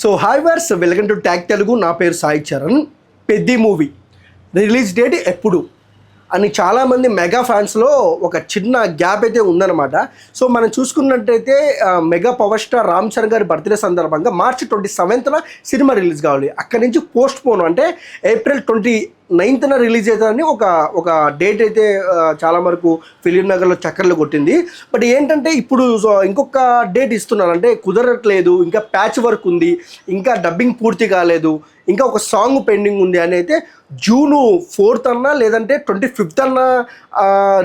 So hi వర్స్, welcome to Tag Telugu. నా పేరు Sai Charan. Peddi movie release date ఎప్పుడు అని చాలామంది మెగా ఫ్యాన్స్లో ఒక చిన్న గ్యాప్ అయితే ఉందన్నమాట. సో మనం చూసుకున్నట్టయితే mega power star Ram Charan గారి బర్త్డే సందర్భంగా మార్చి 27న సినిమా రిలీజ్ కావాలి. అక్కడి నుంచి పోస్ట్ పోన్ అంటే ఏప్రిల్ 29న రిలీజ్ అవుతుందని ఒక డేట్ అయితే చాలా వరకు ఫిలిం నగర్లో చక్కర్లు కొట్టింది. బట్ ఏంటంటే ఇప్పుడు ఇంకొక డేట్ ఇస్తున్నారు, అంటే కుదరట్లేదు, ఇంకా ప్యాచ్ వర్క్ ఉంది, ఇంకా డబ్బింగ్ పూర్తి కాలేదు, ఇంకా ఒక సాంగ్ పెండింగ్ ఉంది అని అయితే జూన్ 4th అన్నా లేదంటే 25th అన్నా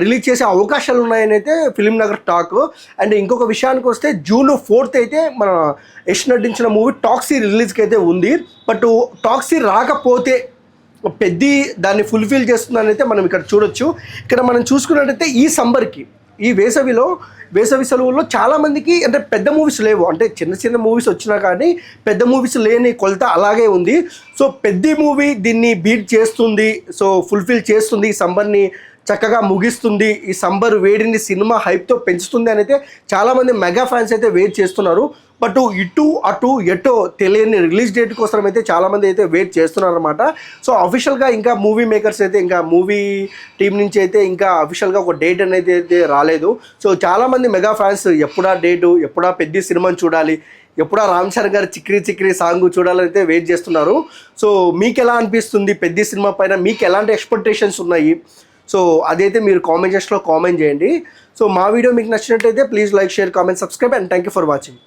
రిలీజ్ చేసే అవకాశాలు ఉన్నాయని అయితే ఫిలిం నగర్ టాక్. అండ్ ఇంకొక విషయానికి వస్తే జూన్ 4th అయితే మన యష్ నటించిన మూవీ టాక్సీ రిలీజ్కి అయితే ఉంది. బట్ టాక్సీ రాకపోతే పెద్ది దాన్ని ఫుల్ఫిల్ చేస్తుందని అయితే మనం ఇక్కడ చూడొచ్చు. ఇక్కడ మనం చూసుకున్నట్టయితే ఈ సమ్మర్కి, ఈ వేసవి సెలవుల్లో చాలామందికి అంటే పెద్ద మూవీస్ లేవు, అంటే చిన్న చిన్న మూవీస్ వచ్చినా కానీ పెద్ద మూవీస్ లేని కొలత అలాగే ఉంది. సో పెద్ద మూవీ దీన్ని బీట్ చేస్తుంది, సో ఫుల్ఫిల్ చేస్తుంది, ఈ సమ్మర్ని చక్కగా ముగిస్తుంది, ఈ సమ్మర్ వేడిని సినిమా హైప్తో పెంచుతుంది అని అయితే చాలామంది మెగా ఫ్యాన్స్ అయితే వెయిట్ చేస్తున్నారు. బట్ ఇటు అటు ఎటో తెలియని రిలీజ్ డేట్ కోసం అయితే చాలామంది అయితే వెయిట్ చేస్తున్నారు అనమాట. సో అఫీషియల్గా ఇంకా మూవీ మేకర్స్ అయితే, ఇంకా మూవీ టీం నుంచి అయితే ఇంకా అఫీషియల్గా ఒక డేట్ అనేది అయితే రాలేదు. సో చాలామంది మెగా ఫ్యాన్స్ ఎప్పుడా డేటు, ఎప్పుడా పెద్ద సినిమాని చూడాలి, ఎప్పుడా రామ్ చరణ్ గారు చిక్రీ చిక్రీ సాంగ్ చూడాలని అయితే వెయిట్ చేస్తున్నారు. సో మీకు ఎలా అనిపిస్తుంది పెద్ద సినిమా పైన, మీకు ఎలాంటి ఎక్స్పెక్టేషన్స్ ఉన్నాయి? సో అదైతే మీరు కామెంట్ సెక్షన్లో కామెంట్ చేయండి. సో మా వీడియో మీకు నచ్చినట్లయితే please like, share, comment, subscribe and thank you for watching.